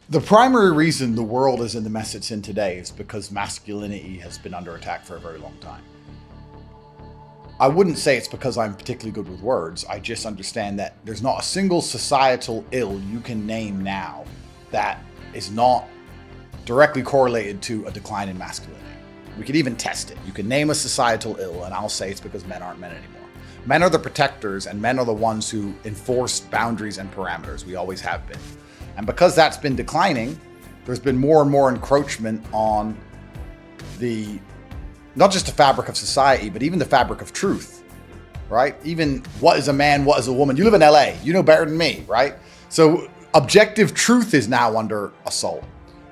The primary reason the world is in the mess it's in today is because masculinity has been under attack for a very long time. I wouldn't say it's because I'm particularly good with words. I just understand that there's not a single societal ill you can name now that is not directly correlated to a decline in masculinity. We could even test it. You can name a societal ill, and I'll say it's because men aren't men anymore. Men are the protectors, and men are the ones who enforce boundaries and parameters. We always have been. And because that's been declining, there's been more and more encroachment on the, not just the fabric of society, but even the fabric of truth, right? Even what is a man, what is a woman? You live in LA, you know better than me, right? So objective truth is now under assault.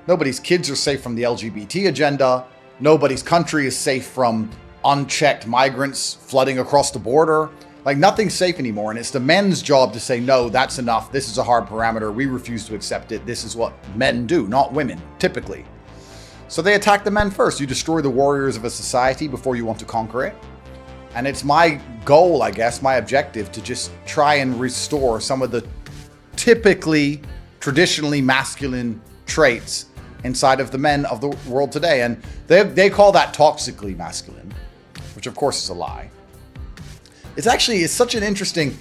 Nobody's kids are safe from the LGBT agenda. Nobody's country is safe from unchecked migrants flooding across the border. Like, nothing's safe anymore. And it's the men's job to say, no, that's enough. This is a hard parameter. We refuse to accept it. This is what men do, not women, typically. So they attack the men first. You destroy the warriors of a society before you want to conquer it. And it's my goal, I guess, my objective, to just try and restore some of the typically, traditionally masculine traits inside of the men of the world today. And they call that toxically masculine, which of course is a lie. It's such an interesting,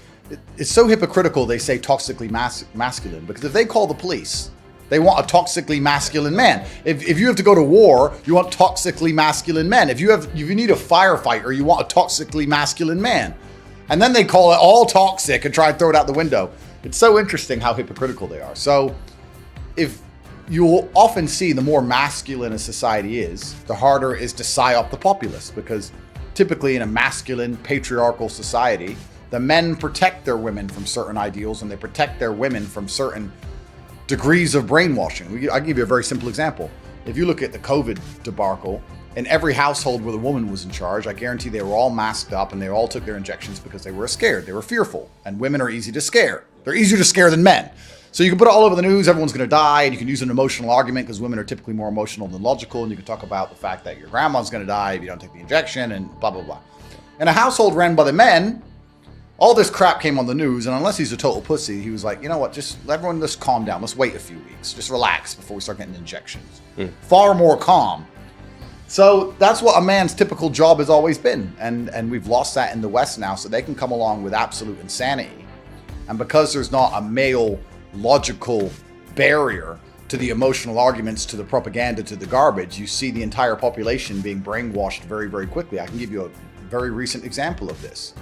it's so hypocritical they say toxically masculine, because if they call the police, they want a toxically masculine man. If you have to go to war, you want toxically masculine men. If you need a firefighter, you want a toxically masculine man. And then they call it all toxic and try and throw it out the window. It's so interesting how hypocritical they are. So if you'll often see the more masculine a society is, the harder it is to psyop the populace, because typically in a masculine patriarchal society, the men protect their women from certain ideals and they protect their women from certain degrees of brainwashing. I'll give you a very simple example. If you look at the COVID debacle, in every household where the woman was in charge, I guarantee they were all masked up and they all took their injections because they were scared. They were fearful. And women are easy to scare. They're easier to scare than men. So you can put it all over the news, everyone's going to die, and you can use an emotional argument because women are typically more emotional than logical, and you can talk about the fact that your grandma's going to die if you don't take the injection, and blah, blah, blah. In a household ran by the men, all this crap came on the news, and unless he's a total pussy, he was like, you know what, just let everyone just calm down. Let's wait a few weeks. Just relax before we start getting injections. Far more calm. So that's what a man's typical job has always been, and we've lost that in the West now, so they can come along with absolute insanity. And because there's not a male logical barrier to the emotional arguments, to the propaganda, to the garbage, you see the entire population being brainwashed very, very quickly. I can give you a very recent example of this.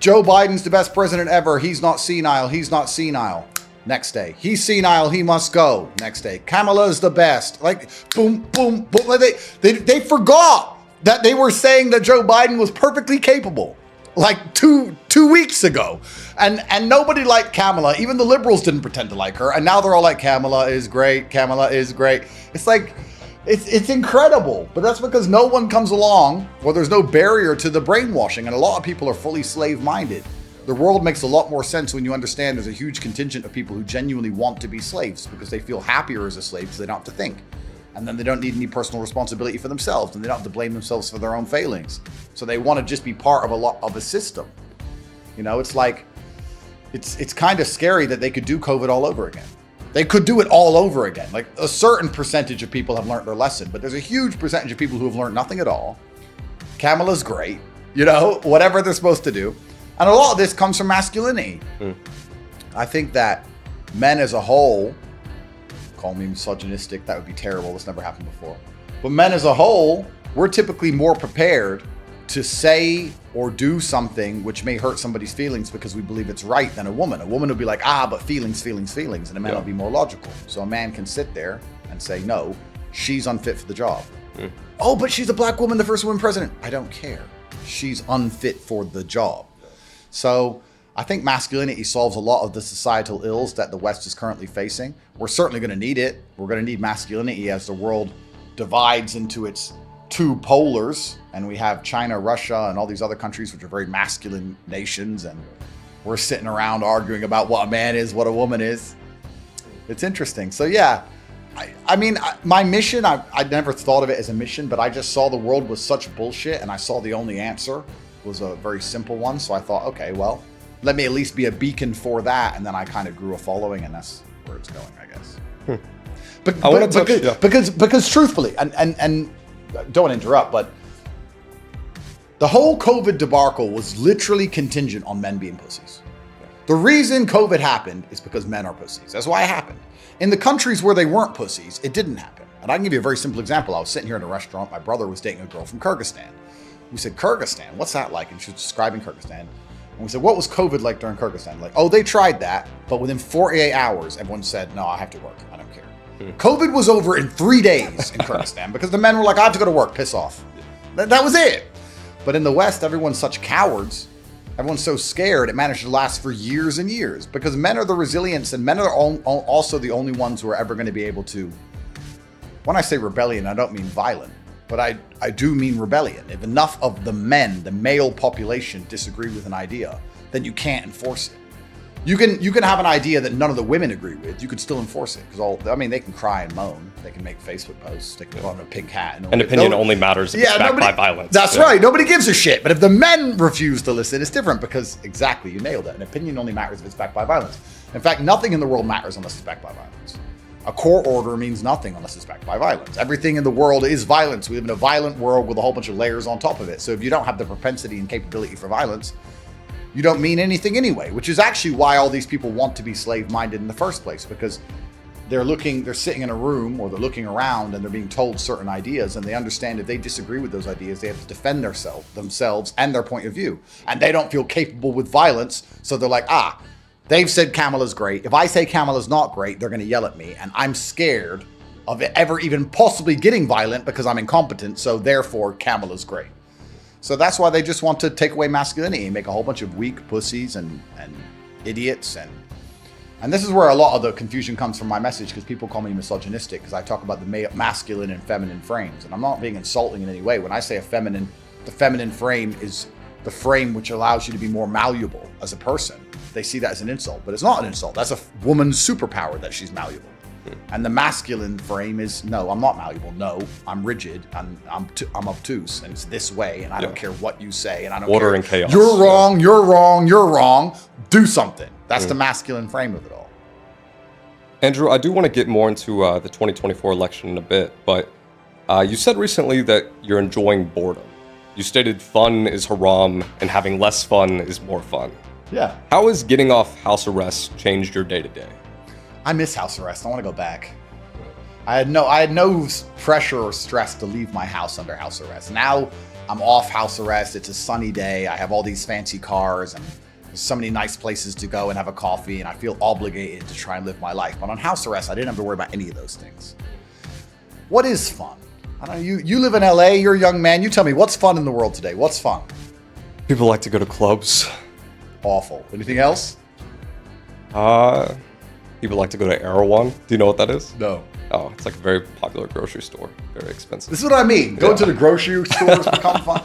Joe Biden's the best president ever. He's not senile. He's not senile. Next day. He's senile. He must go. Next day. Kamala's the best. Like, boom, boom, boom. Like they forgot that they were saying that Joe Biden was perfectly capable. Like two weeks ago. And nobody liked Kamala. Even the liberals didn't pretend to like her. And now they're all like, Kamala is great. Kamala is great. It's like, it's incredible. But that's because no one comes along, or there's no barrier to the brainwashing. And a lot of people are fully slave-minded. The world makes a lot more sense when you understand there's a huge contingent of people who genuinely want to be slaves because they feel happier as a slave because they don't have to think. And then they don't need any personal responsibility for themselves, and they don't have to blame themselves for their own failings. So they want to just be part of a system. You know, it's like, it's kind of scary that they could do COVID all over again. They could do it all over again. Like, a certain percentage of people have learned their lesson, but there's a huge percentage of people who have learned nothing at all. Kamala's great, you know, whatever they're supposed to do. And a lot of this comes from masculinity. I think that men as a whole, call me misogynistic, that would be terrible. This never happened before. But men as a whole, we're typically more prepared to say or do something which may hurt somebody's feelings because we believe it's right than a woman. A woman will be like, but feelings. And a man will be more logical. So a man can sit there and say, no, she's unfit for the job. Oh, but she's a black woman, the first woman president. I don't care. She's unfit for the job. So I think masculinity solves a lot of the societal ills that the West is currently facing. We're certainly going to need it. We're going to need masculinity as the world divides into its two polars. And we have China, Russia, and all these other countries, which are very masculine nations. And we're sitting around arguing about what a man is, what a woman is. It's interesting. So yeah, I mean, my mission, I never thought of it as a mission, but I just saw the world was such bullshit. And I saw the only answer was a very simple one. So I thought, okay, well, let me at least be a beacon for that. And then I kind of grew a following, and that's where it's going, I guess. Because truthfully, and don't want to interrupt, but the whole COVID debacle was literally contingent on men being pussies. The reason COVID happened is because men are pussies. That's why it happened. In the countries where they weren't pussies, it didn't happen. And I can give you a very simple example. I was sitting here in a restaurant. My brother was dating a girl from Kyrgyzstan. We said, Kyrgyzstan, what's that like? And she was describing Kyrgyzstan. And we said, what was COVID like during Kyrgyzstan? Like, oh, they tried that. But within 48 hours, everyone said, no, I have to work. I don't care. COVID was over in 3 days in Kyrgyzstan because the men were like, I have to go to work. Piss off. That was it. But in the West, everyone's such cowards. Everyone's so scared. It managed to last for years and years because men are the resilience, and men are also the only ones who are ever going to be able to. When I say rebellion, I don't mean violent, but I do mean rebellion. If enough of the men, the male population, disagree with an idea, then you can't enforce it. You can have an idea that none of the women agree with. You could still enforce it because they can cry and moan. They can make Facebook posts. They can put on a pink hat. An opinion only matters if it's backed by violence. That's right. Nobody gives a shit. But if the men refuse to listen, it's different because exactly, you nailed it. An opinion only matters if it's backed by violence. In fact, nothing in the world matters unless it's backed by violence. A court order means nothing unless it's backed by violence. Everything in the world is violence. We live in a violent world with a whole bunch of layers on top of it. So if you don't have the propensity and capability for violence, you don't mean anything anyway, which is actually why all these people want to be slave-minded in the first place, because they're sitting in a room or they're looking around and they're being told certain ideas, and they understand if they disagree with those ideas, they have to defend themselves and their point of view. And they don't feel capable with violence, so they're like, they've said Kamala's great. If I say Kamala's not great, they're going to yell at me, and I'm scared of it ever even possibly getting violent because I'm incompetent, so therefore Kamala's great. So that's why they just want to take away masculinity and make a whole bunch of weak pussies and idiots. And this is where a lot of the confusion comes from my message, because people call me misogynistic because I talk about the masculine and feminine frames. And I'm not being insulting in any way. When I say the feminine frame is the frame which allows you to be more malleable as a person. They see that as an insult, but it's not an insult. That's a woman's superpower that she's malleable. And the masculine frame is, no, I'm not malleable. No, I'm rigid. I'm obtuse, and it's this way, and I don't care what you say, and I don't Order care. And chaos. You're wrong. You're wrong. You're wrong. Do something. That's the masculine frame of it all. Andrew, I do want to get more into the 2024 election in a bit, but you said recently that you're enjoying boredom. You stated fun is haram, and having less fun is more fun. Yeah. How has getting off house arrest changed your day-to-day? I miss house arrest. I want to go back. I had no pressure or stress to leave my house under house arrest. Now I'm off house arrest. It's a sunny day. I have all these fancy cars and there's so many nice places to go and have a coffee, and I feel obligated to try and live my life. But on house arrest, I didn't have to worry about any of those things. What is fun? I don't know. You live in LA. You're a young man. You tell me, what's fun in the world today? What's fun? People like to go to clubs. Awful. Anything else? People like to go to Erewhon. Do you know what that is? No. Oh, it's like a very popular grocery store. Very expensive. This is what I mean. Going to the grocery stores become fun.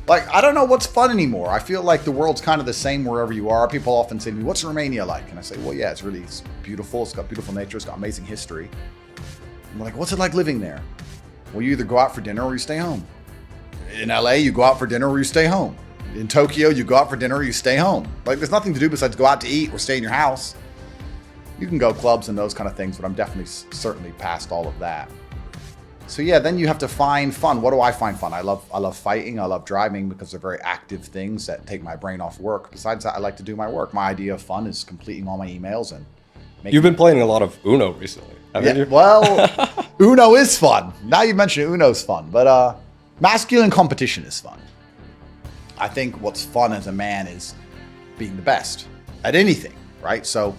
Like, I don't know what's fun anymore. I feel like the world's kind of the same wherever you are. People often say to me, what's Romania like? And I say, well, yeah, it's beautiful. It's got beautiful nature. It's got amazing history. And they're like, what's it like living there? Well, you either go out for dinner or you stay home. In LA, you go out for dinner or you stay home. In Tokyo, you go out for dinner or you stay home. Like, there's nothing to do besides go out to eat or stay in your house. You can go clubs and those kind of things, but I'm definitely certainly past all of that. So yeah, then you have to find fun. What do I find fun? I love fighting. I love driving because they're very active things that take my brain off work. Besides that, I like to do my work. My idea of fun is completing all my emails and making... You've been playing a lot of Uno recently, haven't you? Well, Uno is fun. Now you mention it, Uno's fun. But masculine competition is fun. I think what's fun as a man is being the best at anything, right? So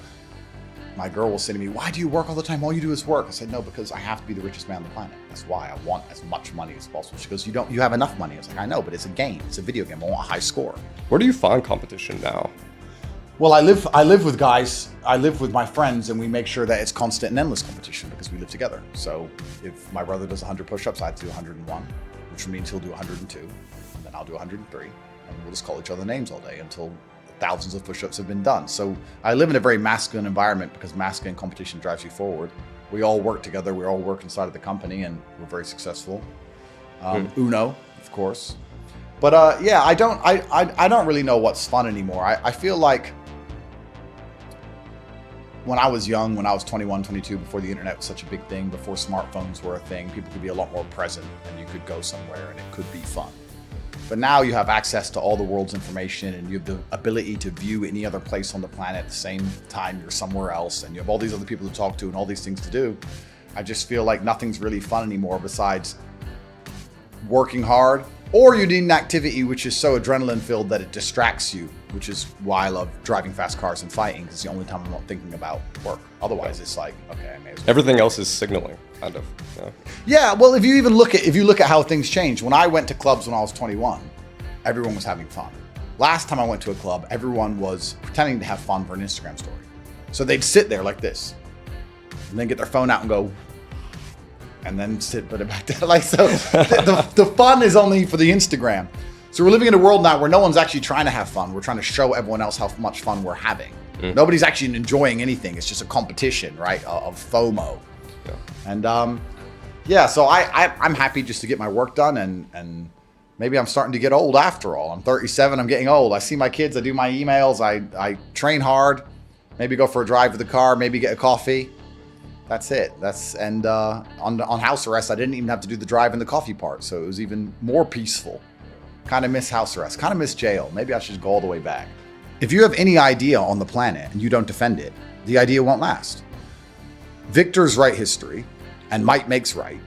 my girl will say to me, why do you work all the time? All you do is work. I said, no, because I have to be the richest man on the planet. That's why I want as much money as possible. She goes, you have enough money. I was like, I know, but it's a game. It's a video game. I want a high score. Where do you find competition now? Well, I live with guys. I live with my friends, and we make sure that it's constant and endless competition because we live together. So if my brother does 100 push-ups, I have to do 101, which means he'll do 102, and then I'll do 103, and we'll just call each other names all day until thousands of push-ups have been done. So I live in a very masculine environment because masculine competition drives you forward. We all work together. We all work inside of the company, and we're very successful. Uno, of course. But yeah, I don't really know what's fun anymore. I feel like when I was young, when I was 21, 22, before the internet was such a big thing, before smartphones were a thing, people could be a lot more present and you could go somewhere and it could be fun. But now you have access to all the world's information and you have the ability to view any other place on the planet at the same time you're somewhere else, and you have all these other people to talk to and all these things to do. I just feel like nothing's really fun anymore besides working hard, or you need an activity which is so adrenaline filled that it distracts you, which is why I love driving fast cars and fighting, because it's the only time I'm not thinking about work. Otherwise it's like, okay, I may as well. Everything else is signaling, kind of. Yeah, well, if you look at how things change, when I went to clubs when I was 21, everyone was having fun. Last time I went to a club, everyone was pretending to have fun for an Instagram story. So they'd sit there like this, and then get their phone out and go, and then put it back down. Like, so the fun is only for the Instagram. So we're living in a world now where no one's actually trying to have fun. We're trying to show everyone else how much fun we're having. Nobody's actually enjoying anything. It's just a competition, right, of FOMO. Yeah. And yeah, so I'm happy just to get my work done, and maybe I'm starting to get old after all. I'm 37, I'm getting old. I see my kids, I do my emails, I train hard, maybe go for a drive with the car, maybe get a coffee. That's it. On house arrest, I didn't even have to do the drive and the coffee part, so it was even more peaceful. Kind of miss house arrest, kind of miss jail. Maybe I should go all the way back. If you have any idea on the planet and you don't defend it, the idea won't last. Victors write history, and might makes right.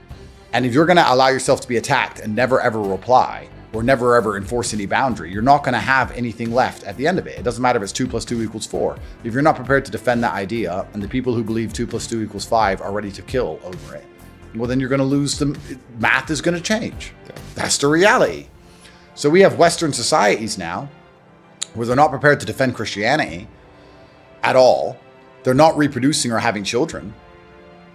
And if you're going to allow yourself to be attacked and never ever reply, or never ever enforce any boundary, you're not going to have anything left at the end of it. It doesn't matter if it's 2 + 2 = 4. If you're not prepared to defend that idea, and the people who believe 2 + 2 = 5 are ready to kill over it, well, then you're going to lose the math is going to change. That's the reality. So we have Western societies now where they're not prepared to defend Christianity at all. They're not reproducing or having children.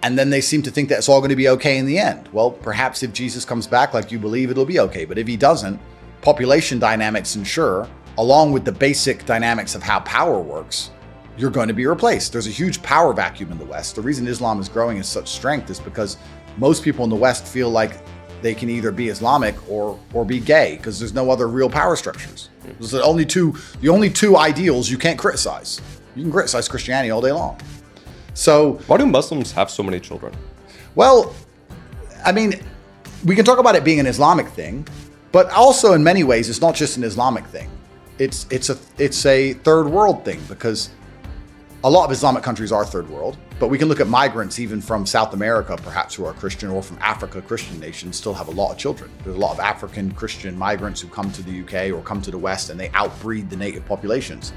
And then they seem to think that it's all going to be okay in the end. Well, perhaps if Jesus comes back like you believe, it'll be okay. But if he doesn't, population dynamics ensure, along with the basic dynamics of how power works, you're going to be replaced. There's a huge power vacuum in the West. The reason Islam is growing in such strength is because most people in the West feel like they can either be Islamic or be gay, because there's no other real power structures. Those are the only two ideals you can't criticize. You can criticize Christianity all day long. So why do Muslims have so many children? Well, I mean, we can talk about it being an Islamic thing, but also in many ways, it's not just an Islamic thing. It's a third world thing, because a lot of Islamic countries are third world, but we can look at migrants even from South America, perhaps, who are Christian, or from Africa, Christian nations still have a lot of children. There's a lot of African Christian migrants who come to the UK or come to the West, and they outbreed the native populations.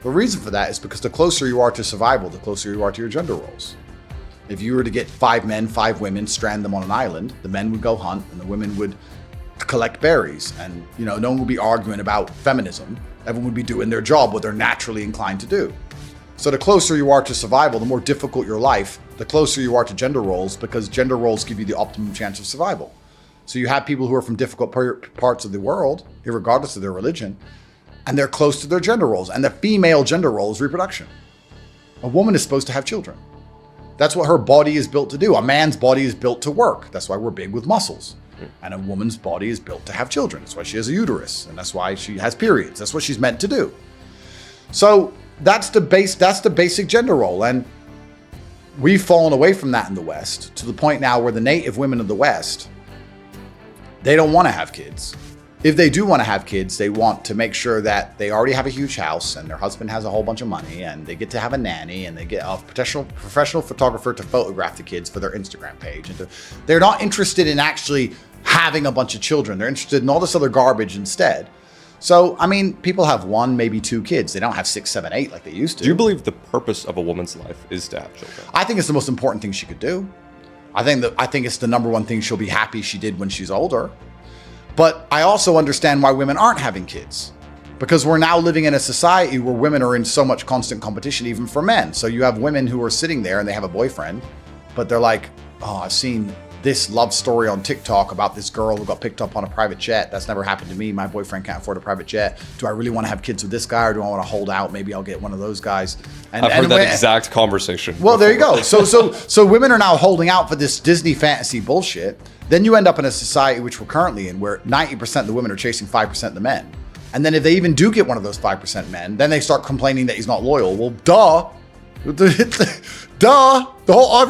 The reason for that is because the closer you are to survival, the closer you are to your gender roles. If you were to get 5 men, 5 women, strand them on an island, the men would go hunt and the women would collect berries. And, no one would be arguing about feminism. Everyone would be doing their job, what they're naturally inclined to do. So the closer you are to survival, the more difficult your life, the closer you are to gender roles, because gender roles give you the optimum chance of survival. So you have people who are from difficult parts of the world, irregardless of their religion, and they're close to their gender roles. And the female gender role is reproduction. A woman is supposed to have children. That's what her body is built to do. A man's body is built to work. That's why we're big with muscles. And a woman's body is built to have children. That's why she has a uterus. And that's why she has periods. That's what she's meant to do. So that's the basic gender role. And we've fallen away from that in the West, to the point now where the native women of the West, they don't want to have kids. If they do want to have kids, they want to make sure that they already have a huge house and their husband has a whole bunch of money, and they get to have a nanny, and they get a professional photographer to photograph the kids for their Instagram page. And they're not interested in actually having a bunch of children. They're interested in all this other garbage instead. So, I mean, people have 1, maybe 2 kids. They don't have 6, 7, 8 like they used to. Do you believe the purpose of a woman's life is to have children? I think it's the most important thing she could do. I think it's the number one thing she'll be happy she did when she's older. But I also understand why women aren't having kids, because we're now living in a society where women are in so much constant competition, even for men. So you have women who are sitting there and they have a boyfriend, but they're like, oh, I've seen this love story on TikTok about this girl who got picked up on a private jet. That's never happened to me. My boyfriend can't afford a private jet. Do I really want to have kids with this guy, or do I want to hold out? Maybe I'll get one of those guys. I've heard that exact conversation. Well, there you go. So women are now holding out for this Disney fantasy bullshit. Then you end up in a society which we're currently in, where 90% of the women are chasing 5% of the men. And then if they even do get one of those 5% men, then they start complaining that he's not loyal. Well, duh. Every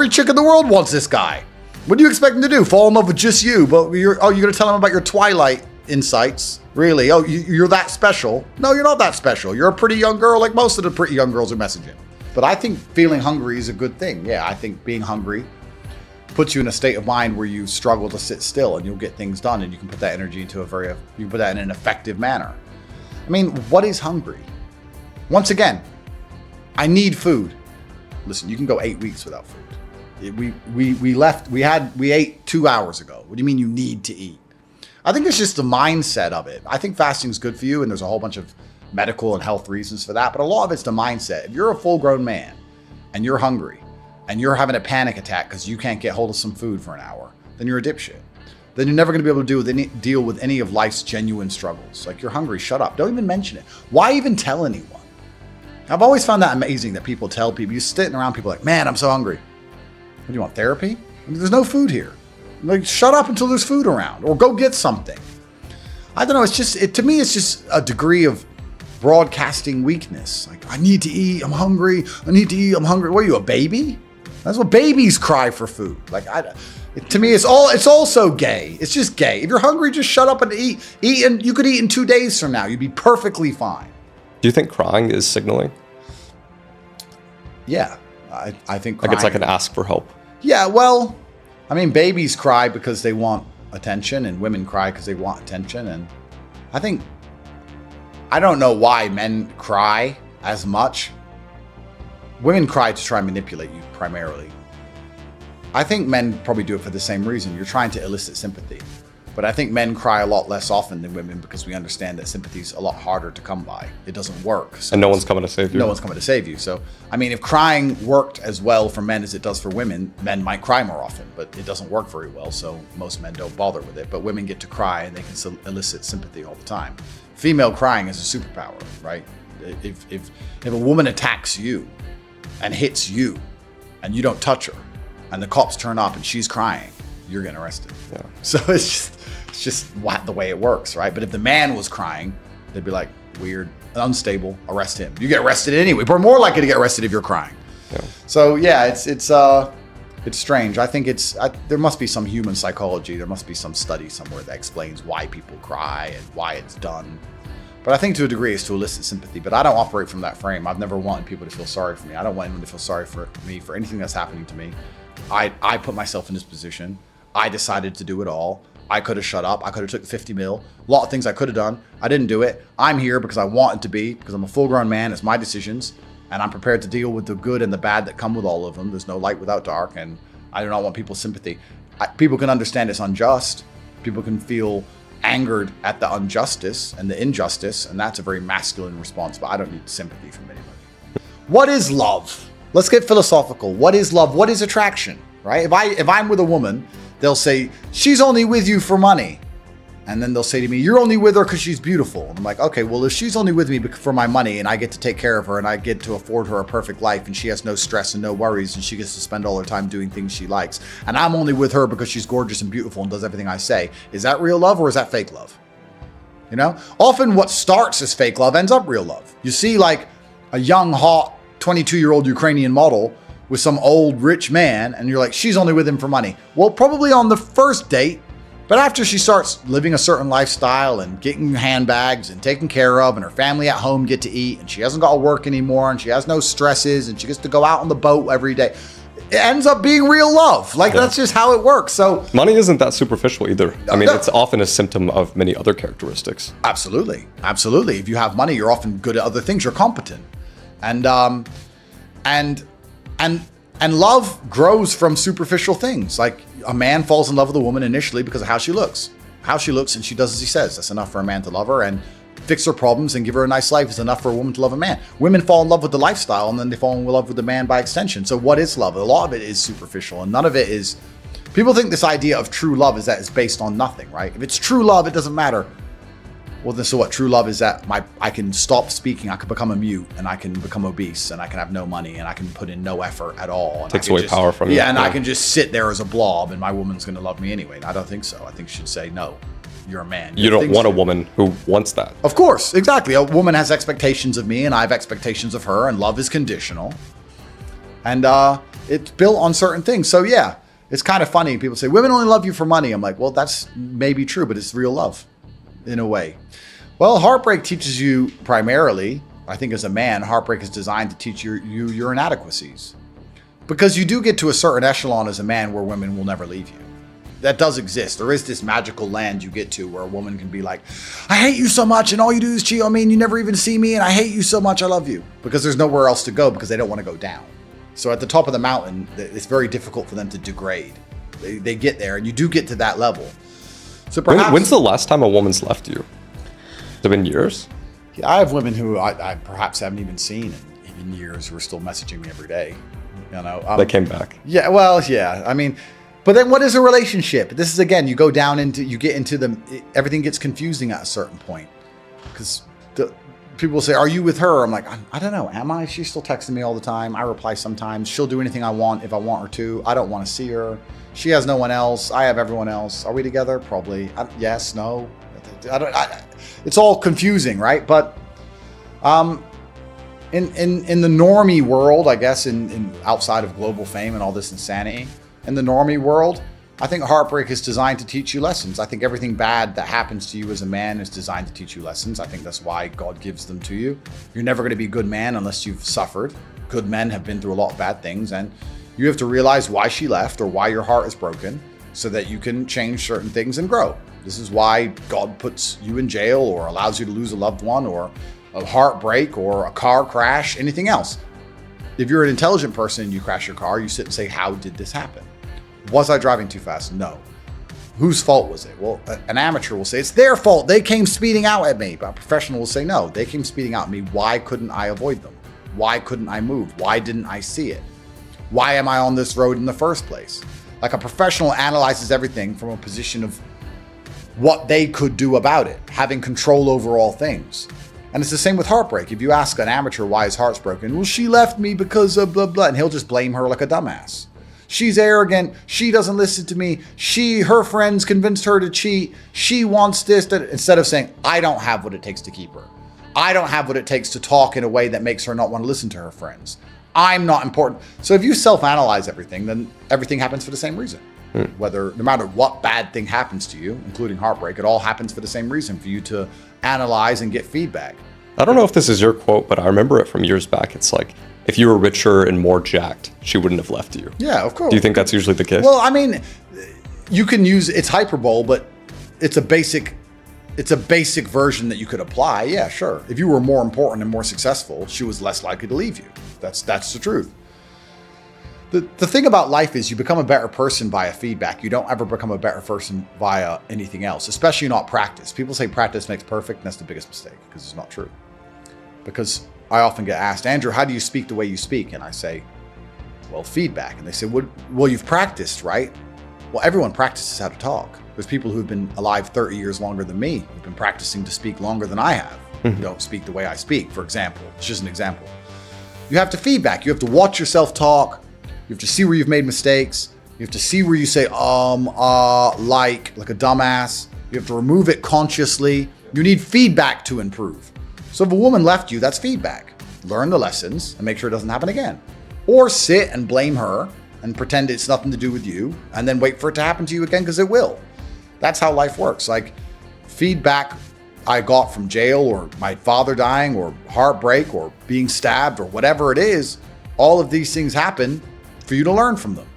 chick in the world wants this guy. What do you expect him to do? Fall in love with just you? But you're going to tell him about your Twilight insights? Really? Oh, you're that special? No, you're not that special. You're a pretty young girl, like most of the pretty young girls are messaging. But I think feeling hungry is a good thing. Yeah, I think being hungry puts you in a state of mind where you struggle to sit still, and you'll get things done, and you can put that energy into you can put that in an effective manner. I mean, what is hungry? Once again, I need food. Listen, you can go 8 weeks without food. We ate 2 hours ago. What do you mean you need to eat? I think it's just the mindset of it. I think fasting is good for you, and there's a whole bunch of medical and health reasons for that, but a lot of it's the mindset. If you're a full-grown man and you're hungry and you're having a panic attack because you can't get hold of some food for an hour, then you're a dipshit. Then you're never going to be able to deal with any of life's genuine struggles. Like, you're hungry, shut up. Don't even mention it. Why even tell anyone? I've always found that amazing that people tell people. You're sitting around people like, man, I'm so hungry. What, do you want therapy? I mean, there's no food here. Like, shut up until there's food around, or go get something. I don't know. It's just, to me, it's just a degree of broadcasting weakness. Like, I need to eat. I'm hungry. I need to eat. I'm hungry. What are you, a baby? That's what babies cry for food. Like, to me, it's all so gay. It's just gay. If you're hungry, just shut up and eat. And you could eat in 2 days from now. You'd be perfectly fine. Do you think crying is signaling? Yeah, I think crying. Like, it's like an ask for help. Yeah, well, I mean, babies cry because they want attention, and women cry because they want attention. And I don't know why men cry as much. Women cry to try and manipulate you primarily. I think men probably do it for the same reason. You're trying to elicit sympathy. But I think men cry a lot less often than women, because we understand that sympathy is a lot harder to come by. It doesn't work. So and no one's coming to save you. No one's coming to save you. So, I mean, if crying worked as well for men as it does for women, men might cry more often, but it doesn't work very well. So most men don't bother with it. But women get to cry, and they can elicit sympathy all the time. Female crying is a superpower, right? If a woman attacks you and hits you and you don't touch her, and the cops turn up and she's crying, you're getting arrested. Yeah. So it's just the way it works, right? But if the man was crying, they'd be like, weird, unstable, arrest him. You get arrested anyway. We're more likely to get arrested if you're crying. Yeah. So yeah, it's strange. I think there must be some human psychology. There must be some study somewhere that explains why people cry and why it's done. But I think to a degree it's to elicit sympathy. But I don't operate from that frame. I've never wanted people to feel sorry for me. I don't want anyone to feel sorry for me for anything that's happening to me. I put myself in this position. I decided to do it all. I could have shut up. I could have took 50 mil. A lot of things I could have done. I didn't do it. I'm here because I wanted to be, because I'm a full-grown man. It's my decisions, and I'm prepared to deal with the good and the bad that come with all of them. There's no light without dark, and I do not want people's sympathy. People can understand it's unjust. People can feel angered at the injustice, and and that's a very masculine response, but I don't need sympathy from anybody. What is love? Let's get philosophical. What is love? What is attraction? Right? If I'm with a woman, they'll say, she's only with you for money. And then they'll say to me, you're only with her because she's beautiful. And I'm like, okay, well, if she's only with me for my money and I get to take care of her and I get to afford her a perfect life and she has no stress and no worries and she gets to spend all her time doing things she likes, and I'm only with her because she's gorgeous and beautiful and does everything I say, is that real love or is that fake love? You know, often what starts as fake love ends up real love. You see like a young, hot 22-year-old Ukrainian model with some old rich man, and you're like, she's only with him for money. Well, probably on the first date, but after she starts living a certain lifestyle and getting handbags and taken care of, and her family at home get to eat, and she hasn't got to work anymore, and she has no stresses, and she gets to go out on the boat every day, it ends up being real love. Like, that's just how it works. So money isn't that superficial either. I mean, it's often a symptom of many other characteristics. Absolutely. Absolutely. If you have money, you're often good at other things. You're competent. And love grows from superficial things. Like, a man falls in love with a woman initially because of how she looks. How she looks, and she does as he says. That's enough for a man to love her, and fix her problems and give her a nice life is enough for a woman to love a man. Women fall in love with the lifestyle, and then they fall in love with the man by extension. So what is love? A lot of it is superficial, and none of it is... People think this idea of true love is that it's based on nothing, right? If it's true love, it doesn't matter. Well, then so what? True love is that I can stop speaking, I can become a mute, and I can become obese, and I can have no money, and I can put in no effort at all. And Takes away power from you. Yeah, and I can just sit there as a blob, and my woman's going to love me anyway. And I don't think so. I think she should say, no, you're a man. You don't want a woman who wants that. Of course, exactly. A woman has expectations of me, and I have expectations of her, and love is conditional. And it's built on certain things. So yeah, it's kind of funny. People say, women only love you for money. I'm like, well, that's maybe true, but it's real love in a way. Well, heartbreak teaches you primarily, I think as a man, heartbreak is designed to teach you your inadequacies. Because you do get to a certain echelon as a man where women will never leave you. That does exist. There is this magical land you get to where a woman can be like, I hate you so much and all you do is cheat on me and you never even see me and I hate you so much, I love you. Because there's nowhere else to go because they don't want to go down. So at the top of the mountain, it's very difficult for them to degrade. They get there and you do get to that level. So perhaps, when's the last time a woman's left you? Has it been years? Yeah, I have women who I perhaps haven't even seen in years who are still messaging me every day. You know, they came back. Yeah, well, yeah. I mean, but then what is a relationship? This is, again, you get into everything gets confusing at a certain point. Because people will say, are you with her? I'm like, I don't know. Am I? She's still texting me all the time. I reply sometimes. She'll do anything I want if I want her to. I don't want to see her. She has no one else. I have everyone else. Are we together? Probably. Yes, no. It's all confusing, right? But in the normie world, I guess, in outside of global fame and all this insanity, in the normie world, I think heartbreak is designed to teach you lessons. I think everything bad that happens to you as a man is designed to teach you lessons. I think that's why God gives them to you. You're never going to be a good man unless you've suffered. Good men have been through a lot of bad things, and you have to realize why she left or why your heart is broken so that you can change certain things and grow. This is why God puts you in jail or allows you to lose a loved one or a heartbreak or a car crash, anything else. If you're an intelligent person and you crash your car, you sit and say, how did this happen? Was I driving too fast? No. Whose fault was it? Well, an amateur will say, it's their fault. They came speeding out at me. But a professional will say, no, they came speeding out at me. Why couldn't I avoid them? Why couldn't I move? Why didn't I see it? Why am I on this road in the first place? Like, a professional analyzes everything from a position of what they could do about it, having control over all things. And it's the same with heartbreak. If you ask an amateur why his heart's broken, well, she left me because of blah, blah, and he'll just blame her like a dumbass. She's arrogant. She doesn't listen to me. Her friends convinced her to cheat. She wants this, that, instead of saying, I don't have what it takes to keep her. I don't have what it takes to talk in a way that makes her not want to listen to her friends. I'm not important. So if you self-analyze everything, then everything happens for the same reason. No matter what bad thing happens to you, including heartbreak, it all happens for the same reason, for you to analyze and get feedback. I don't know if this is your quote, but I remember it from years back. It's like, if you were richer and more jacked, she wouldn't have left you. Yeah, of course. Do you think that's usually the case? Well, I mean, you can use, it's hyperbole, but it's a basic version that you could apply. Yeah, sure. If you were more important and more successful, she was less likely to leave you. That's the truth. The thing about life is you become a better person via feedback. You don't ever become a better person via anything else, especially not practice. People say practice makes perfect, and that's the biggest mistake because it's not true. Because I often get asked, Andrew, how do you speak the way you speak? And I say, well, feedback. And they say, well, you've practiced, right? Well, everyone practices how to talk. There's people who've been alive 30 years longer than me, who've been practicing to speak longer than I have, who don't speak the way I speak, for example. It's just an example. You have to feedback. You have to watch yourself talk. You have to see where you've made mistakes. You have to see where you say, like a dumbass. You have to remove it consciously. You need feedback to improve. So if a woman left you, that's feedback. Learn the lessons and make sure it doesn't happen again. Or sit and blame her and pretend it's nothing to do with you and then wait for it to happen to you again, because it will. That's how life works. Like, feedback I got from jail or my father dying or heartbreak or being stabbed or whatever it is, all of these things happen for you to learn from them.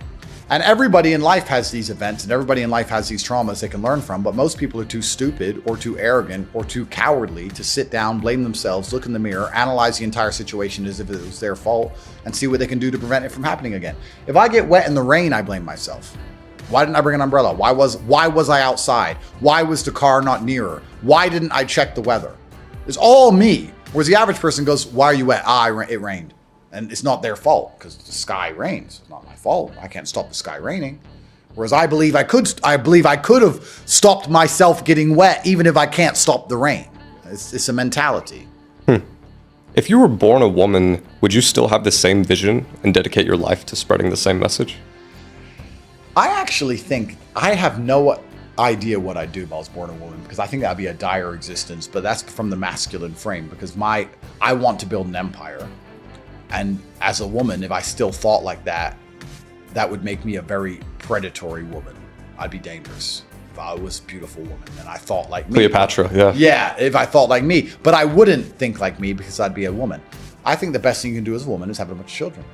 And everybody in life has these events and everybody in life has these traumas they can learn from, but most people are too stupid or too arrogant or too cowardly to sit down, blame themselves, look in the mirror, analyze the entire situation as if it was their fault, and see what they can do to prevent it from happening again. If I get wet in the rain, I blame myself. Why didn't I bring an umbrella? Why was I outside? Why was the car not nearer? Why didn't I check the weather? It's all me. Whereas the average person goes, why are you wet? It rained. And it's not their fault because the sky rains. It's not my fault. I can't stop the sky raining. Whereas I believe I could have stopped myself getting wet even if I can't stop the rain. It's a mentality. If you were born a woman, would you still have the same vision and dedicate your life to spreading the same message? I actually think I have no idea what I'd do if I was born a woman, because I think that'd be a dire existence, but that's from the masculine frame, because I want to build an empire. And as a woman, if I still thought like that, that would make me a very predatory woman. I'd be dangerous if I was a beautiful woman and I thought like me. Cleopatra, yeah. Yeah, if I thought like me. But I wouldn't think like me because I'd be a woman. I think the best thing you can do as a woman is have a bunch of children.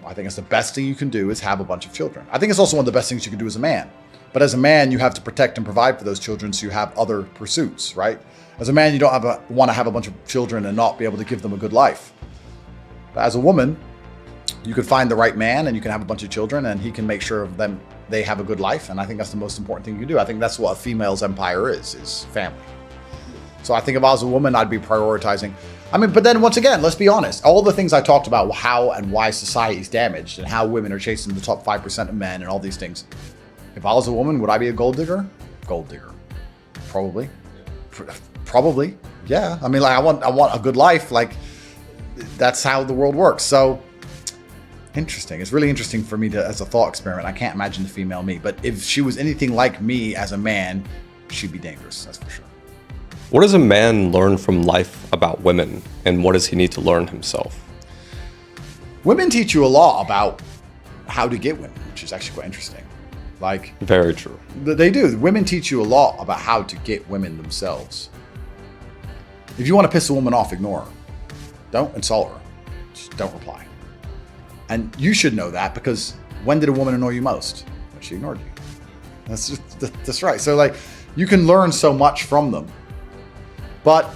I think it's the best thing you can do is have a bunch of children. I think it's also one of the best things you can do as a man. But as a man, you have to protect and provide for those children, so you have other pursuits, right? As a man, you don't want to have a bunch of children and not be able to give them a good life. But as a woman, you could find the right man and you can have a bunch of children and he can make sure of them they have a good life. And I think that's the most important thing you can do. I think that's what a female's empire is family. So I think if I was a woman, I'd be prioritizing. But then once again, let's be honest. All the things I talked about, how and why society is damaged and how women are chasing the top 5% of men and all these things. If I was a woman, would I be a gold digger? Gold digger. Probably. Probably. Yeah. I want a good life. That's how the world works. So interesting. It's really interesting for me as a thought experiment. I can't imagine the female me, but if she was anything like me as a man, she'd be dangerous. That's for sure. What does a man learn from life about women, and what does he need to learn himself? Women teach you a lot about how to get women, which is actually quite interesting. Very true. They do. Women teach you a lot about how to get women themselves. If you want to piss a woman off, ignore her. Don't insult her. Just don't reply. And you should know that, because when did a woman annoy you most? When she ignored you. That's right. So you can learn so much from them. But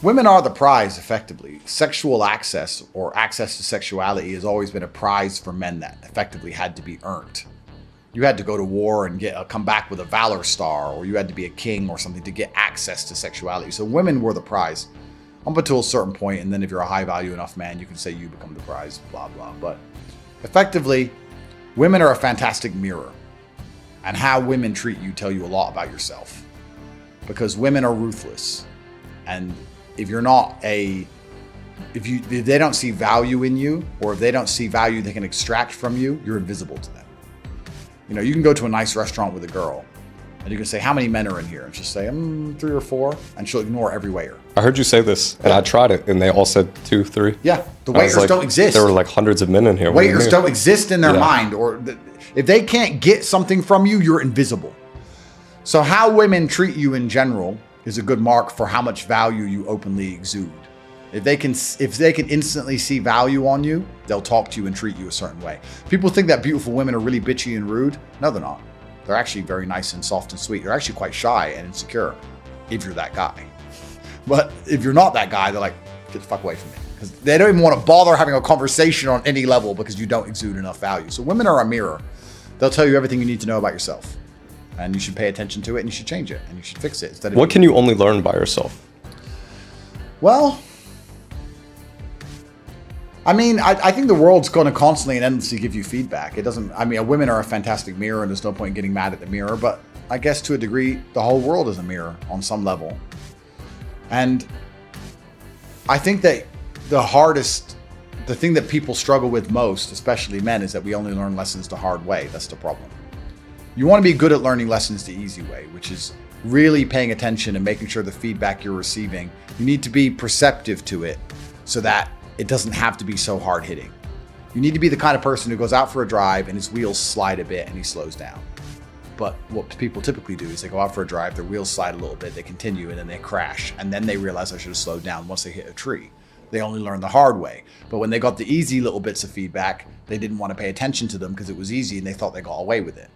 women are the prize, effectively. Sexual access or access to sexuality has always been a prize for men that effectively had to be earned. You had to go to war and come back with a Valor Star, or you had to be a king or something to get access to sexuality. So women were the prize up until a certain point, and then if you're a high value enough man, you can say you become the prize, blah, blah. But effectively, women are a fantastic mirror. And how women treat you tell you a lot about yourself. Because women are ruthless. And if they don't see value in you, or if they don't see value they can extract from you, you're invisible to them. You can go to a nice restaurant with a girl and you can say, how many men are in here? And she'll say, 3 or 4. And she'll ignore every waiter. I heard you say this, and I tried it, and they all said 2, 3. Yeah, the waiters don't exist. There were hundreds of men in here. Waiters don't exist in their mind. If they can't get something from you, you're invisible. So how women treat you in general is a good mark for how much value you openly exude. If they can instantly see value on you, they'll talk to you and treat you a certain way. People think that beautiful women are really bitchy and rude. No, they're not. They're actually very nice and soft and sweet. They're actually quite shy and insecure if you're that guy. But if you're not that guy, they're like, get the fuck away from me. Because they don't even want to bother having a conversation on any level because you don't exude enough value. So women are a mirror. They'll tell you everything you need to know about yourself. And you should pay attention to it, and you should change it, and you should fix it. What can you only learn by yourself? Well, I think the world's going to constantly and endlessly give you feedback. Women are a fantastic mirror, and there's no point in getting mad at the mirror. But I guess to a degree, the whole world is a mirror on some level. And I think that the thing that people struggle with most, especially men, is that we only learn lessons the hard way. That's the problem. You want to be good at learning lessons the easy way, which is really paying attention and making sure the feedback you're receiving, you need to be perceptive to it so that it doesn't have to be so hard hitting. You need to be the kind of person who goes out for a drive and his wheels slide a bit and he slows down. But what people typically do is they go out for a drive, their wheels slide a little bit, they continue, and then they crash. And then they realize I should have slowed down once they hit a tree. They only learn the hard way. But when they got the easy little bits of feedback, they didn't want to pay attention to them because it was easy and they thought they got away with it.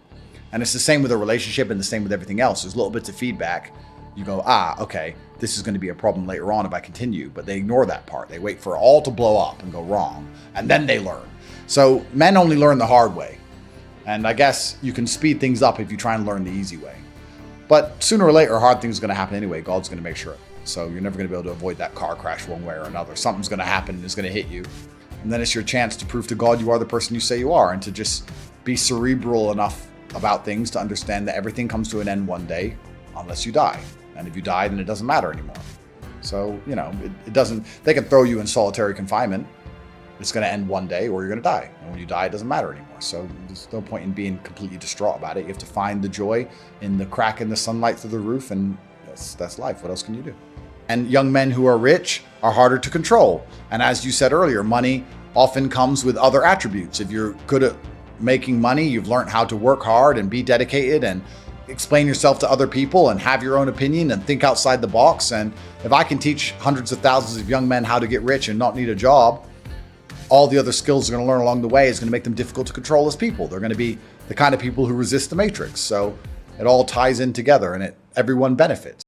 And it's the same with a relationship and the same with everything else. There's little bits of feedback. You go, okay, this is going to be a problem later on if I continue. But they ignore that part. They wait for it all to blow up and go wrong. And then they learn. So men only learn the hard way. And I guess you can speed things up if you try and learn the easy way. But sooner or later, hard things are going to happen anyway. God's going to make sure. So you're never going to be able to avoid that car crash one way or another. Something's going to happen and it's going to hit you. And then it's your chance to prove to God you are the person you say you are, and to just be cerebral enough about things to understand that everything comes to an end one day unless you die. And if you die, then it doesn't matter anymore. So, it doesn't, they can throw you in solitary confinement. It's going to end one day or you're going to die. And when you die, it doesn't matter anymore. So there's no point in being completely distraught about it. You have to find the joy in the crack in the sunlight through the roof, and that's life. What else can you do? And young men who are rich are harder to control. And as you said earlier, money often comes with other attributes. If you're good at making money, you've learned how to work hard and be dedicated and explain yourself to other people and have your own opinion and think outside the box. And if I can teach hundreds of thousands of young men how to get rich and not need a job, all the other skills they're going to learn along the way is going to make them difficult to control as people. They're going to be the kind of people who resist the matrix. So it all ties in together and everyone benefits.